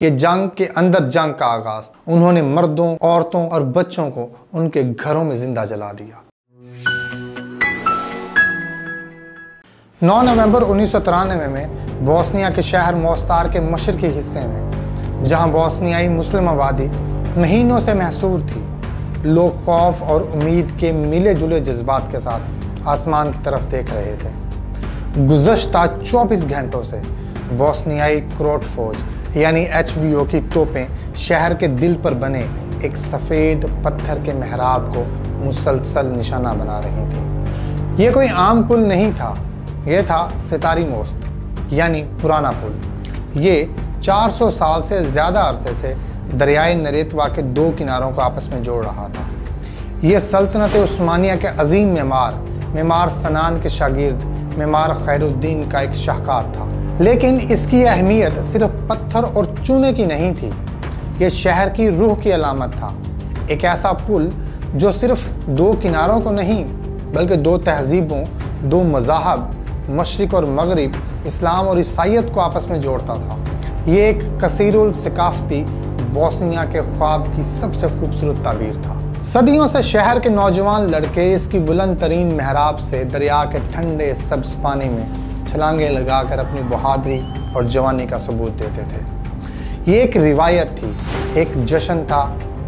ये जंग के अंदर जंग का आगाज। उन्होंने मर्दों, औरतों और बच्चों को उनके घरों में जिंदा जला दिया। 9 नवंबर 1993 में बोस्निया के शहर मोस्तार के मशरकी हिस्से में, जहां बोस्नियाई मुस्लिम आबादी महीनों से महसूर थी, लोग खौफ और उम्मीद के मिले जुले जज्बात के साथ आसमान की तरफ देख रहे थे। गुज़श्ता 24 घंटों से बोस्नियाई क्रोट फौज यानी HVO की तोपें शहर के दिल पर बने एक सफ़ेद पत्थर के मेहराब को मुसलसल निशाना बना रही थी। ये कोई आम पुल नहीं था, ये था सितारी मोस्त यानी पुराना पुल। ये 400 साल से ज़्यादा अरसे से दरियाए नरेतवा के दो किनारों को आपस में जोड़ रहा था। ये सल्तनत उस्मानिया के अजीम मेमार सनान के शागिर्द मेमार खैरुद्दीन का एक शाहकार था। लेकिन इसकी अहमियत सिर्फ पत्थर और चूने की नहीं थी, ये शहर की रूह की अलामत था। एक ऐसा पुल जो सिर्फ दो किनारों को नहीं बल्कि दो तहजीबों, दो मज़ाहब, मशरिक और मगरिब, इस्लाम और ईसाईयत को आपस में जोड़ता था। ये एक कसीरुल सकाफती बोस्निया के ख्वाब की सबसे खूबसूरत ताबीर था। सदियों से शहर के नौजवान लड़के इसकी बुलंद तरीन मेहराब से दरिया के ठंडे सब्ज पानी में छलांगे लगाकर अपनी बहादुरी और जवानी का सबूत देते थे। ये एक रिवायत थी, एक जश्न था,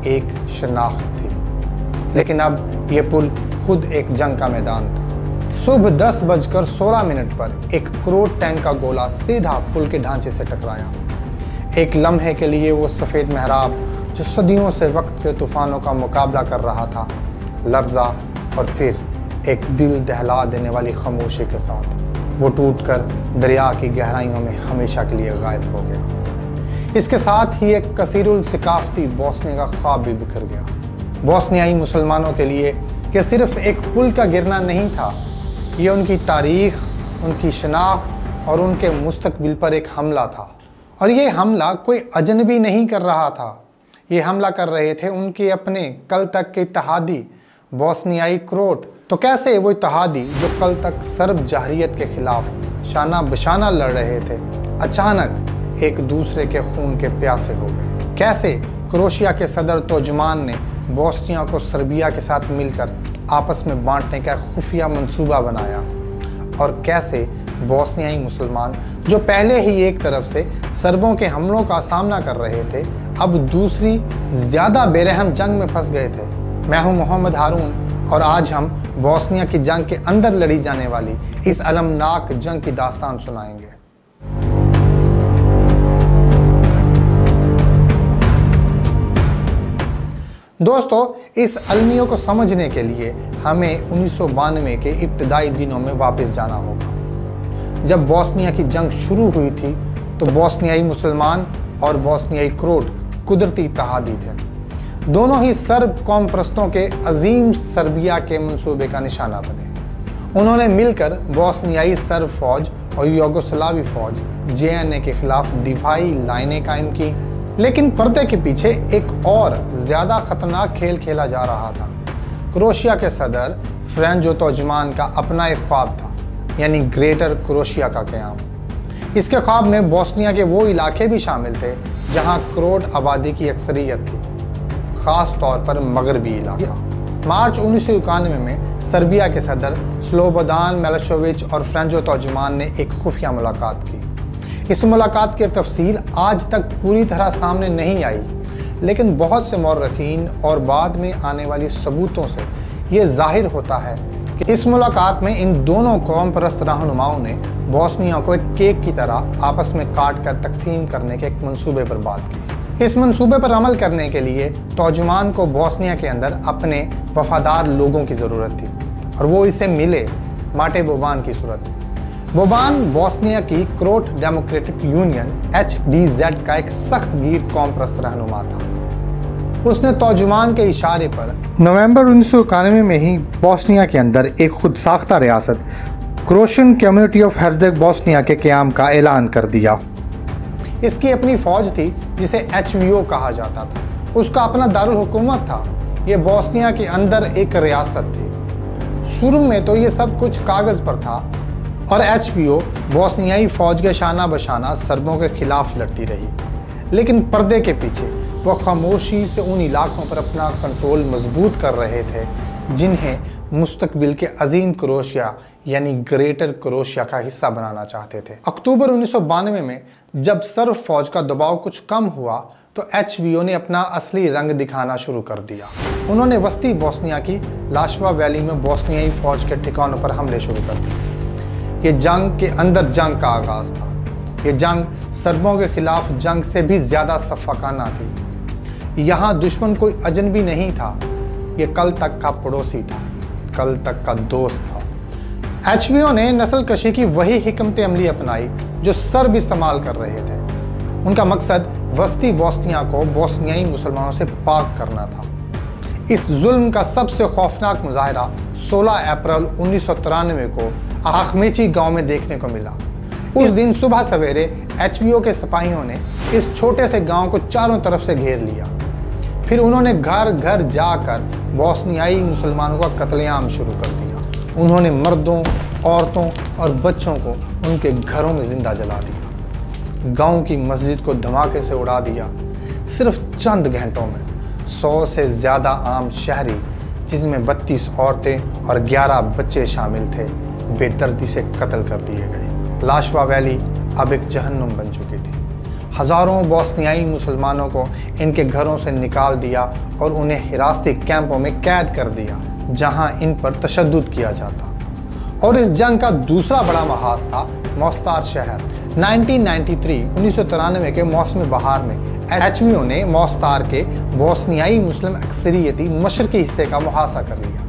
एक शनाख्त थी। लेकिन अब ये पुल खुद एक जंग का मैदान था। सुबह 10:16 पर एक क्रोट टैंक का गोला सीधा पुल के ढांचे से टकराया। एक लम्हे के लिए वो सफ़ेद मेहराब जो सदियों से वक्त के तूफानों का मुकाबला कर रहा था, लर्जा और फिर एक दिल दहला देने वाली खामोशी के साथ वो टूटकर दरिया की गहराइयों में हमेशा के लिए गायब हो गया। इसके साथ ही एक कसीरुल सकाफती बोस्निया का ख्वाब भी बिखर गया। बोस्नियाई मुसलमानों के लिए यह सिर्फ एक पुल का गिरना नहीं था, ये उनकी तारीख, उनकी शनाख्त और उनके मुस्तकबिल पर एक हमला था। और ये हमला कोई अजनबी नहीं कर रहा था, ये हमला कर रहे थे उनके अपने कल तक के इत्तेहादी बोस्नियाई क्रोट। तो कैसे वो इत्तेहादी जो कल तक सर्ब जाहरियत के खिलाफ शाना बशाना लड़ रहे थे, अचानक एक दूसरे के खून के प्यासे हो गए? कैसे क्रोशिया के सदर तोजुमान ने बोस्निया को सर्बिया के साथ मिलकर आपस में बांटने का खुफिया मंसूबा बनाया? और कैसे बोस्नियाई मुसलमान जो पहले ही एक तरफ से सर्बों के हमलों का सामना कर रहे थे, अब दूसरी ज़्यादा बेरहम जंग में फंस गए थे? मैं हूं मोहम्मद हारून और आज हम बोस्निया की जंग के अंदर लड़ी जाने वाली इस अलमनाक जंग की दास्तान सुनाएंगे। दोस्तों, इस अलमियों को समझने के लिए हमें 1992 के इब्तदाई दिनों में वापस जाना होगा। जब बोस्निया की जंग शुरू हुई थी तो बोस्नियाई मुसलमान और बोस्नियाई क्रोट कुदरती इत्तेहादी थे। दोनों ही सर्ब कौम परस्तों के अजीम सर्बिया के मंसूबे का निशाना बने। उन्होंने मिलकर बोस्नियाई सर्ब फौज और यूगोस्लावी फौज JNA के खिलाफ दिफाई लाइनें कायम की। लेकिन पर्दे के पीछे एक और ज़्यादा खतरनाक खेल खेला जा रहा था। क्रोशिया के सदर फ्रेंजो तोजुमान का अपना एक ख्वाब था, यानी ग्रेटर क्रोशिया का क़याम। इसके ख्वाब में बोस्निया के वो इलाके भी शामिल थे जहाँ क्रोट आबादी की अक्सरियत थी, ख़ास तौर पर मगरबी इलाका। मार्च 1991 में सर्बिया के सदर स्लोबोदान मिलोशेविच और फ्रेंजो तोजुमान ने एक खुफिया मुलाकात की। इस मुलाकात की तफसील आज तक पूरी तरह सामने नहीं आई, लेकिन बहुत से मौरखीन और बाद में आने वाली सबूतों से ये जाहिर होता है कि इस मुलाकात में इन दोनों कौम परस्त रहनुमाओं ने बोस्निया को एक केक की तरह आपस में काट कर तकसीम करने के एक मंसूबे पर बात की। इस मंसूबे पर अमल करने के लिए तोजुमान को बोस्निया के अंदर अपने वफादार लोगों की ज़रूरत थी और वो इसे मिले माटे बोबान की सूरत में। बोबान बोस्निया की क्रोट डेमोक्रेटिक यूनियन HDZ का एक सख्त गिर कौम परस्त रहनुमा था। उसने तोजुमान के इशारे पर नवंबर 1991 में ही बोस्निया के अंदर एक खुद साख्ता रियासत क्रोशियन कम्युनिटी ऑफ हर्जग बोस्निया के क़याम का ऐलान कर दिया। इसकी अपनी फ़ौज थी जिसे HVO कहा जाता था। उसका अपना दारुल हुकूमत था। ये बोस्निया के अंदर एक रियासत थी। शुरू में तो ये सब कुछ कागज़ पर था और HVO बोस्नियाई फ़ौज के शाना बशाना सर्बों के खिलाफ लड़ती रही। लेकिन पर्दे के पीछे वो खामोशी से उन इलाकों पर अपना कंट्रोल मजबूत कर रहे थे जिन्हें मुस्तकबिल के अजीम क्रोशिया यानी ग्रेटर क्रोशिया का हिस्सा बनाना चाहते थे। अक्टूबर 1992 में जब सर्ब फौज का दबाव कुछ कम हुआ तो HVO ने अपना असली रंग दिखाना शुरू कर दिया। उन्होंने वस्ती बोस्निया की लाशवा वैली में बोस्नियाई फौज के ठिकानों पर हमले शुरू कर दिए। ये जंग के अंदर जंग का आगाज था। ये जंग सर्बों के खिलाफ जंग से भी ज्यादा सफाकाना थी। यहाँ दुश्मन कोई अजनबी नहीं था, ये कल तक का पड़ोसी था, कल तक का दोस्त था। HVO ने नस्ल कशी की वही हिकमत अमली अपनाई जो सर्ब इस्तेमाल कर रहे थे। उनका मकसद वस्ती बोस्निया को बोस्नियाई मुसलमानों से पाक करना था। इस जुल्म का सबसे खौफनाक मुजाहरा 16 अप्रैल 1993 को आखमेची गांव में देखने को मिला। उस दिन सुबह सवेरे HVO के सिपाहियों ने इस छोटे से गांव को चारों तरफ से घेर लिया। फिर उन्होंने घर घर जाकर बोस्नियाई मुसलमानों का कत्लेआम शुरू कर दिया। उन्होंने मर्दों, औरतों और बच्चों को उनके घरों में जिंदा जला दिया। गांव की मस्जिद को धमाके से उड़ा दिया। सिर्फ चंद घंटों में 100 से ज़्यादा आम शहरी, जिसमें 32 औरतें और 11 बच्चे शामिल थे, बेदर्दी से कत्ल कर दिए गए। लाशवा वैली अब एक जहन्नुम बन चुकी थी। हज़ारों बोस्नियाई मुसलमानों को इनके घरों से निकाल दिया और उन्हें हिरासती कैंपों में कैद कर दिया, जहां इन पर तशद्दुद किया जाता। और इस जंग का दूसरा बड़ा महाज था मोस्तार शहर। 1993 के मौसम बहार में HVO ने मोस्तार के बोस्नियाई मुस्लिम अक्सरियती मशरकी हिस्से का मुहासरा कर लिया।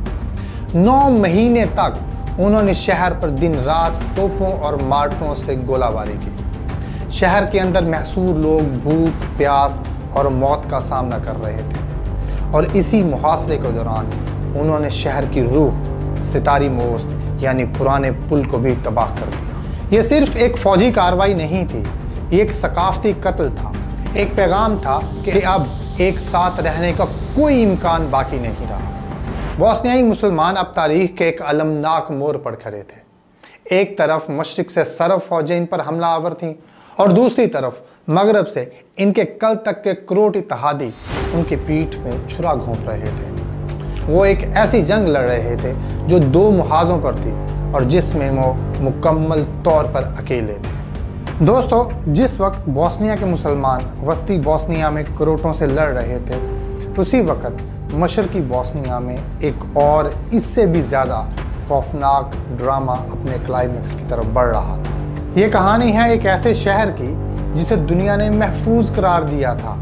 9 महीने तक उन्होंने शहर पर दिन रात तोपों और मार्टरों से गोलाबारी की। शहर के अंदर महसूर लोग भूख, प्यास और मौत का सामना कर रहे थे। और इसी मुहासरे के दौरान उन्होंने शहर की रूह सितारी मोस्त यानी पुराने पुल को भी तबाह कर दिया। ये सिर्फ एक फौजी कार्रवाई नहीं थी, ये एक सकाफती कत्ल था। एक पैगाम था कि अब एक साथ रहने का कोई इम्कान बाकी नहीं रहा। बोस्नियाई मुसलमान अब तारीख के एक अलमनाक मोड़ पर खड़े थे। एक तरफ मशरिक से सर्ब फौजें इन पर हमला आवर थीं और दूसरी तरफ मगरब से इनके कल तक के क्रोट इत्तेहादी उनकी पीठ में छुरा घोंप रहे थे। वो एक ऐसी जंग लड़ रहे थे जो 2 मुहाजों पर थी और जिसमें वो मुकम्मल तौर पर अकेले थे। दोस्तों, जिस वक्त बोस्निया के मुसलमान वस्ती बोस्निया में क्रोटों से लड़ रहे थे, उसी वक्त मशरकी बोस्निया में एक और इससे भी ज़्यादा खौफनाक ड्रामा अपने क्लाइमेक्स की तरफ बढ़ रहा था। ये कहानी है एक ऐसे शहर की जिसे दुनिया ने महफूज करार दिया था,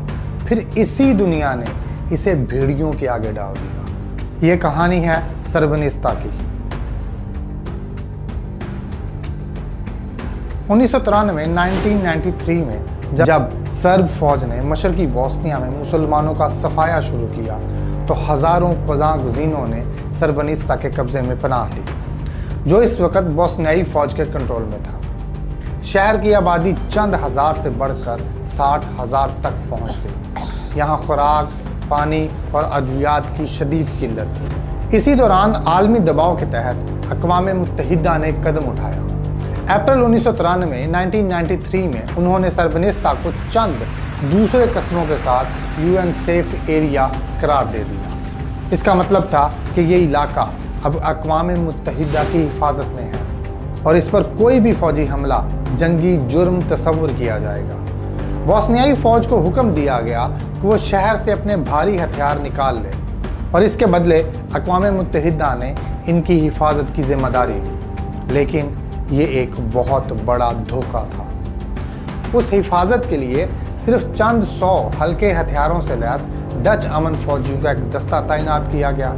फिर इसी दुनिया ने इसे भेड़ियों के आगे डाल दिया। ये कहानी है सर्बनिस्ता की। 1993 में जब सर्ब फौज ने मशरकी बोस्निया में मुसलमानों का सफाया शुरू किया तो हज़ारों पनाहगज़ीनों ने सर्बनिस्ता के कब्ज़े में पनाह ली, जो इस वक्त बोस्नियाई फौज के कंट्रोल में था। शहर की आबादी चंद हज़ार से बढ़कर 60,000 तक पहुंच गई। यहाँ खुराक, पानी और अद्वियात की शदीद किल्लत थी। इसी दौरान आलमी दबाव के तहत अक़वाम मुत्तहिदा ने कदम उठाया। अप्रैल 1993 में उन्होंने सर्बनिस्ता को चंद दूसरे कस्मों के साथ UN सेफ एरिया करार दे दिया। इसका मतलब था कि ये इलाका अब अक़वाम मुत्तहिदा की हिफाजत में है और इस पर कोई भी फौजी हमला जंगी जुर्म तस्वुर किया जाएगा। बोस्नियाई फौज को हुक्म दिया गया कि वो शहर से अपने भारी हथियार निकाल ले और इसके बदले अक़वाम मुत्तहिदा ने इनकी हिफाजत की जिम्मेदारी ली। लेकिन ये एक बहुत बड़ा धोखा था। उस हिफाजत के लिए सिर्फ चंद 100 हल्के हथियारों से लैस डच अमन फौजियों का एक दस्ता तैनात किया गया,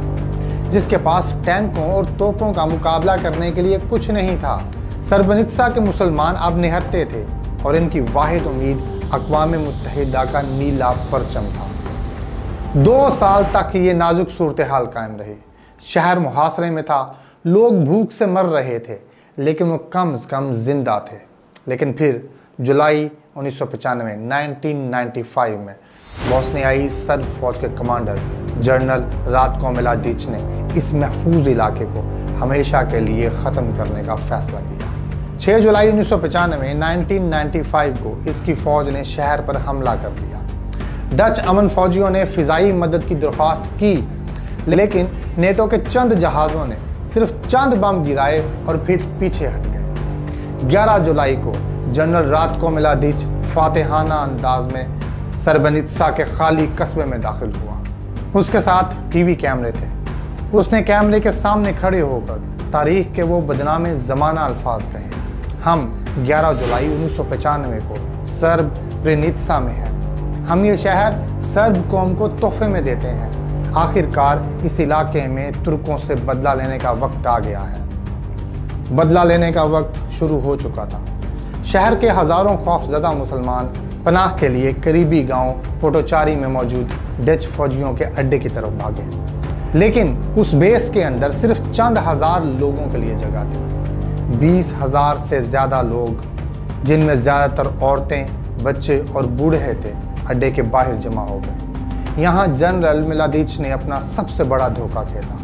जिसके पास टैंकों और तोपों का मुकाबला करने के लिए कुछ नहीं था। सर्बनित्सा के मुसलमान अब निहत्ते थे और इनकी वाहिद उम्मीद अक़वाम मुत्तहिदा का नीला परचम था। 2 साल तक ये नाजुक सूरत हाल कायम रही। शहर मुहासरे में था, लोग भूख से मर रहे थे, लेकिन वो कम से कम जिंदा थे। लेकिन फिर जुलाई 1995 में बोस्नियाई सर्ब फौज के कमांडर जनरल रातको मिलादिच ने इस महफूज इलाके को हमेशा के लिए ख़त्म करने का फैसला किया। 6 जुलाई 1995 को इसकी फौज ने शहर पर हमला कर दिया। डच अमन फौजियों ने फिजाई मदद की दरख्वास्त की, लेकिन नेटो के चंद जहाज़ों ने सिर्फ चंद बम गिराए और फिर पीछे हट गए। 11 जुलाई को जनरल रात्को मिलादिच फातेहाना अंदाज में सरबनित्सा के खाली कस्बे में दाखिल हुआ। उसके साथ टीवी कैमरे थे। उसने कैमरे के सामने खड़े होकर तारीख के वो बदनामे ज़माना अल्फाज कहे। हम 11 जुलाई 1995 को सर्ब्रेनित्सा में हैं। हम ये शहर सर्ब कौम को तोहफे में देते हैं। आखिरकार इस इलाके में तुर्कों से बदला लेने का वक्त आ गया है। बदला लेने का वक्त शुरू हो चुका था। शहर के हज़ारों खौफजदा मुसलमान पनाह के लिए करीबी गांव पोटोचारी में मौजूद डच फौजियों के अड्डे की तरफ भागे, लेकिन उस बेस के अंदर सिर्फ चंद हजार लोगों के लिए जगह थी। 20,000 से ज़्यादा लोग, जिनमें ज़्यादातर औरतें, बच्चे और बूढ़े थे, अड्डे के बाहर जमा हो गए। यहाँ जनरल मिलादिच ने अपना सबसे बड़ा धोखा खेला।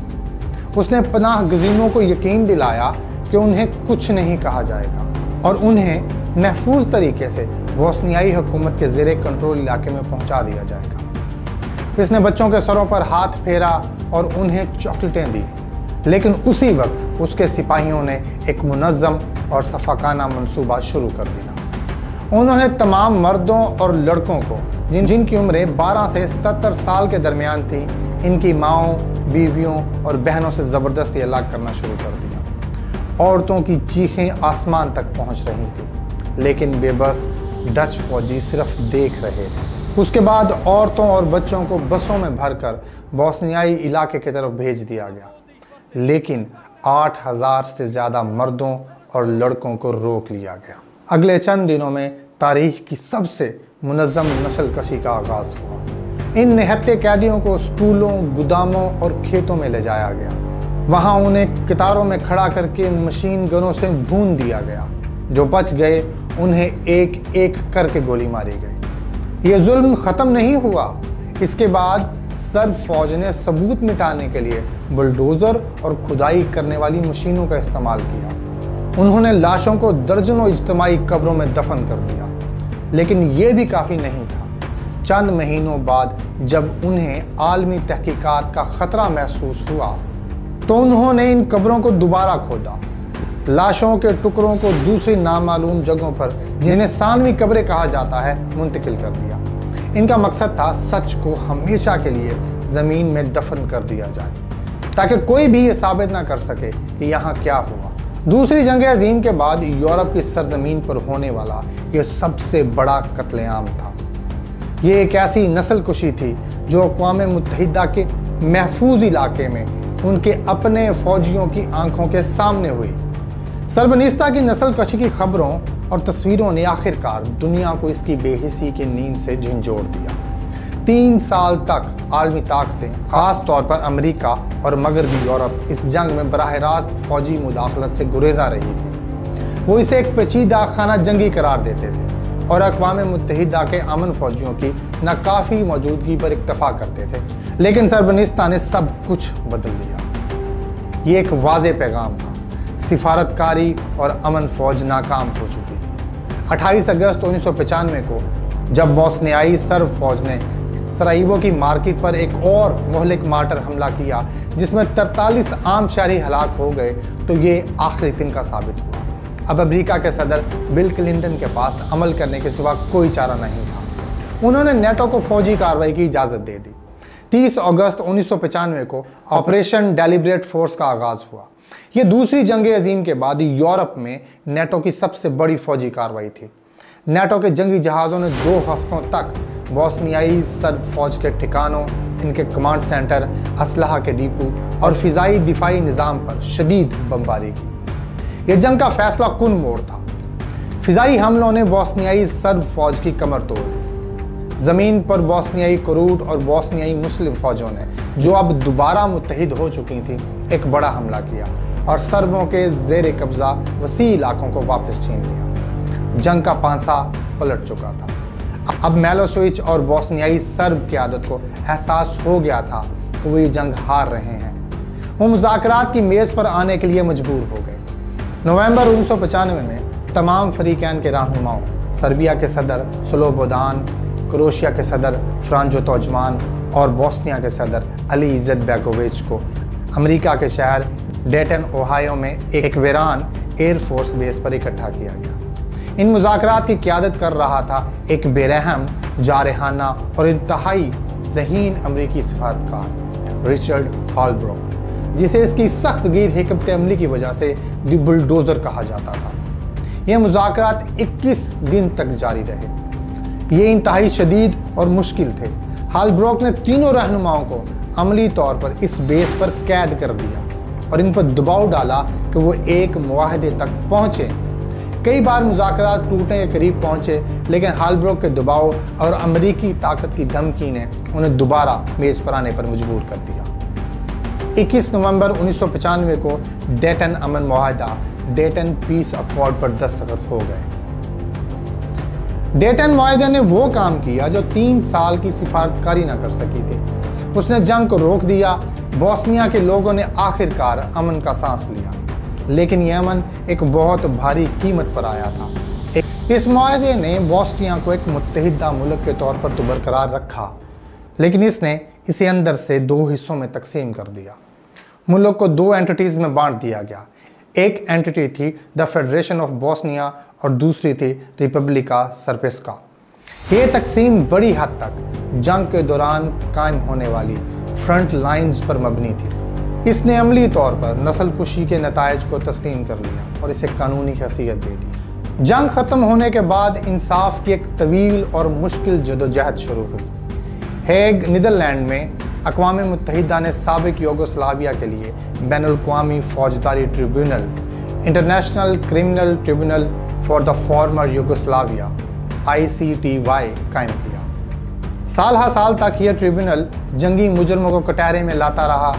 उसने पनाह गज़ीनों को यकीन दिलाया कि उन्हें कुछ नहीं कहा जाएगा और उन्हें महफूज तरीके से बोस्नियाई हुकूमत के ज़ेरे कंट्रोल इलाके में पहुंचा दिया जाएगा। इसने बच्चों के सरों पर हाथ फेरा और उन्हें चॉकलेटें दी, लेकिन उसी वक्त उसके सिपाहियों ने एक मुनज़्ज़म और सफ़ाकाना मंसूबा शुरू कर दिया। उन्होंने तमाम मर्दों और लड़कों को जिनकी उम्रें 12 से 77 साल के दरमियान थी, इनकी माओं, बीवियों और बहनों से ज़बरदस्ती अलग करना शुरू कर दिया। औरतों की चीखें आसमान तक पहुंच रही थी, लेकिन बेबस डच फौजी सिर्फ देख रहे थे। उसके बाद औरतों और बच्चों को बसों में भरकर बोस्नियाई इलाके की तरफ भेज दिया गया, लेकिन 8,000 से ज़्यादा मर्दों और लड़कों को रोक लिया गया। अगले चंद दिनों में तारीख की सबसे मुनज़्ज़म नस्ल कशी का आगाज़ हुआ। इन निहत्ते कैदियों को स्कूलों, गुदामों और खेतों में ले जाया गया। वहाँ उन्हें कतारों में खड़ा करके मशीन गनों से भून दिया गया। जो बच गए उन्हें एक एक करके गोली मारी गई। ये जुल्म ख़त्म नहीं हुआ। इसके बाद सर्ब फौज ने सबूत मिटाने के लिए बुलडोज़र और खुदाई करने वाली मशीनों का इस्तेमाल किया। उन्होंने लाशों को दर्जनों इज्तिमाई कब्रों में दफन कर दिया, लेकिन ये भी काफ़ी नहीं था। चंद महीनों बाद जब उन्हें आलमी तहकीकात का ख़तरा महसूस हुआ, तो उन्होंने इन कब्रों को दोबारा खोदा, लाशों के टुकड़ों को दूसरी नामालूम जगहों पर, जिन्हें सानवी कब्रें कहा जाता है, मुंतकिल कर दिया। इनका मकसद था सच को हमेशा के लिए ज़मीन में दफन कर दिया जाए, ताकि कोई भी ये साबित ना कर सके कि यहाँ क्या हुआ। दूसरी जंग अज़ीम के बाद यूरोप की सरजमीन पर होने वाला ये सबसे बड़ा कत्लेआम था। ये एक ऐसी नस्ल कुशी थी जो अक़वाम मुत्तहिदा के महफूज इलाके में उनके अपने फौजियों की आंखों के सामने हुई। सरबनिस्ता की नस्ल कशी की खबरों और तस्वीरों ने आखिरकार दुनिया को इसकी बेहिसी की नींद से झंझोड़ दिया। 3 साल तक आलमी ताकतें, ख़ास तौर पर अमेरिका और मगरबी यूरोप, इस जंग में बराह रास्त फौजी मुदाखलत से गुरेजा रही थी। वो इसे एक पेचीदा खाना जंगी करार देते थे और अक़वाम मुत्तहिदा के अमन फौजियों की नाकाफ़ी मौजूदगी पर इक्तफ़ा करते थे। लेकिन सरबनिस्ता ने सब कुछ बदल दिया। ये एक वाज़े पैगाम था। सिफारतकारी और अमन फौज नाकाम हो चुकी थी। 28 अगस्त 1995 को जब बोस्नियाई सर्ब फौज ने सराइवो की मार्केट पर एक और मोहलिक मार्टर हमला किया, जिसमें 43 आम शहरी हलाक हो गए, तो ये आखिरी दिन का साबित हुआ। अब अमेरिका के सदर बिल क्लिंटन के पास अमल करने के सिवा कोई चारा नहीं था। उन्होंने नेटो को फौजी कार्रवाई की इजाज़त दे दी। 30 अगस्त 1995 को ऑपरेशन डेलिब्रेट फोर्स का आगाज़ हुआ। यह दूसरी जंग अज़ीम के बाद यूरोप में नेटो की सबसे बड़ी फौजी कार्रवाई थी। नेटो के जंगी जहाज़ों ने 2 हफ्तों तक बोस्नियाई सर्ब फौज के ठिकानों, इनके कमांड सेंटर, असलहा के डिपो और फ़िज़ाई दिफाई निज़ाम पर शदीद बमबारी की। यह जंग का फैसला कुन मोड़ था। फ़िज़ाई हमलों ने बोस्नियाई सर्ब फौज की कमर तोड़ दी। ज़मीन पर बोस्नियाई कुर्द और बोस्नियाई मुस्लिम फ़ौजों ने, जो अब दोबारा मुत्तहिद हो चुकी थी, एक बड़ा हमला किया और सर्बों के ज़ेर कब्ज़ा वसी इलाकों को वापस छीन लिया। जंग का पांसा पलट चुका था। अब मिलोसेविच और बोस्नियाई सर्ब क़यादत को एहसास हो गया था कि वो ये जंग हार रहे हैं। वो मुज़ाकरात की मेज़ पर आने के लिए मजबूर हो गए। नवंबर 1995 में तमाम फरीकैन के रहनुमाओं, सर्बिया के सदर स्लोबोदान, क्रोएशिया के सदर फ्रांजो तोजमान और बोस्निया के सदर अली इज़्ज़त बेकोविच को अमेरिका के शहर डेटन ओहायो में एक वेरान एयरफोर्स बेस पर इकट्ठा किया गया। इन मुज़ाकरात की क़यादत कर रहा था एक बेरहम, जारहाना और इंतहाई ज़हीन अमरीकी सफारतकार रिचर्ड हॉलब्रोक, जिसे इसकी सख्त गिर हिकमत अमली की वजह से दी बुलडोज़र कहा जाता था। यह मुज़ाकरात 21 दिन तक जारी रहे। ये इंतहाई शदीद और मुश्किल थे। हॉलब्रोक ने तीनों रहनुमाओं को अमली तौर पर इस बेस पर कैद कर दिया और इन पर दबाव डाला कि वो एक मुआहदे तक पहुँचे। कई बार मुज़ाकरात टूटने के करीब पहुँचे, लेकिन हॉलब्रोक के दबाव और अमरीकी ताकत की धमकी ने उन्हें दोबारा मेज़ पर आने पर मजबूर कर दिया। 21 नवंबर 1995 को डेटन अमन मुआहदा, डेटन पीस अकॉर्ड पर दस्तखत हो गए। डेटन मुआहदे ने वो काम किया जो 3 साल की सिफारतकारी ना कर सकी थी। उसने जंग को रोक दिया। बोस्निया के लोगों ने आखिरकार अमन का सांस लिया, लेकिन यह अमन एक बहुत भारी कीमत पर आया था। इस मुआहदे ने बोस्निया को एक मुत्तहिदा मुल्क के तौर पर तो बरकरार रखा, लेकिन इसने इसे अंदर से 2 हिस्सों में तकसीम कर दिया। मुल्क को 2 एंटिटीज़ में बांट दिया गया। एक एंटिटी थी द फेडरेशन ऑफ बोस्निया और दूसरी थी रिपब्लिका सर्बिस्का। ये तकसीम बड़ी हद तक जंग के दौरान कायम होने वाली फ्रंट लाइंस पर मबनी थी। इसने अमली तौर पर नस्लकुशी के नतायज को तस्लीम कर लिया और इसे कानूनी हैसियत दे दी। जंग ख़त्म होने के बाद इंसाफ की एक तवील और मुश्किल जदोजहद शुरू हुई। हेग, नीदरलैंड में अक़वाम मुत्तहिदा ने साबिक यूगोस्लाविया के लिए बैनुल-अक़वामी फौजदारी tribunal, international criminal tribunal for the former Yugoslavia (ICTY) कायम किया। साल हा साल तक यह ट्रिब्यूनल जंगी मुजरमों को कटहरे में लाता रहा।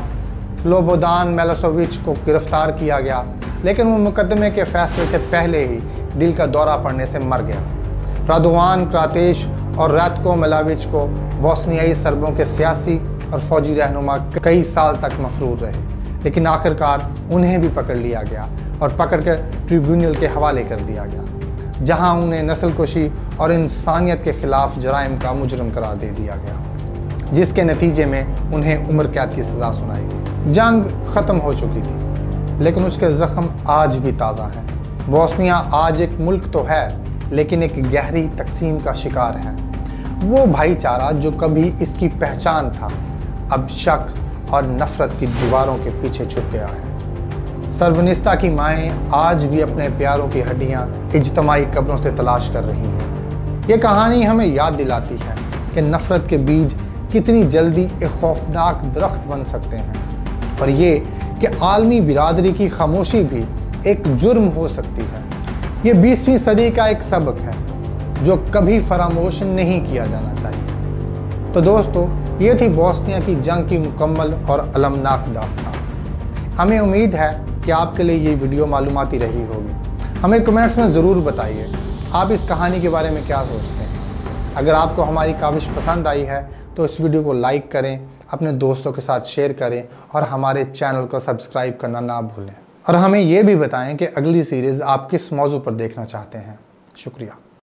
स्लोबोदान मिलोसेविच को गिरफ्तार किया गया, लेकिन वो मुकदमे के फैसले से पहले ही दिल का दौरा पड़ने से मर गया। रादोवान क्रातेश और रातको मिलाविच को बोस्नियाई सर्बों के सियासी और फौजी रहनुमा कई साल तक मफरूर रहे, लेकिन आखिरकार उन्हें भी पकड़ लिया गया और पकड़कर ट्रिब्यूनल के हवाले कर दिया गया, जहां उन्हें नस्लकुशी और इंसानियत के खिलाफ जराइम का मुजरम करार दे दिया गया, जिसके नतीजे में उन्हें उम्र कैद की सज़ा सुनाई गई। जंग ख़त्म हो चुकी थी, लेकिन उसके ज़ख्म आज भी ताज़ा हैं। बोस्निया आज एक मुल्क तो है, लेकिन एक गहरी तकसीम का शिकार है। वो भाईचारा जो कभी इसकी पहचान था, अब शक और नफ़रत की दीवारों के पीछे छुप गया है। सर्वनिस्ता की माएँ आज भी अपने प्यारों की हड्डियाँ इज्तमाई कब्रों से तलाश कर रही हैं। ये कहानी हमें याद दिलाती है कि नफ़रत के बीज कितनी जल्दी एक खौफनाक दरख्त बन सकते हैं, और ये कि आलमी बिरादरी की खामोशी भी एक जुर्म हो सकती है। ये 20वीं सदी का एक सबक है जो कभी फरामोश नहीं किया जाना चाहिए। तो दोस्तों, ये थी बोस्निया की जंग की मुकम्मल और अलमनाक दास्तान। हमें उम्मीद है कि आपके लिए ये वीडियो मालूमाती रही होगी। हमें कमेंट्स में ज़रूर बताइए आप इस कहानी के बारे में क्या सोचते हैं। अगर आपको हमारी काविश पसंद आई है तो इस वीडियो को लाइक करें, अपने दोस्तों के साथ शेयर करें और हमारे चैनल को सब्सक्राइब करना ना भूलें। और हमें ये भी बताएं कि अगली सीरीज़ आप किस मौजू पर देखना चाहते हैं। शुक्रिया।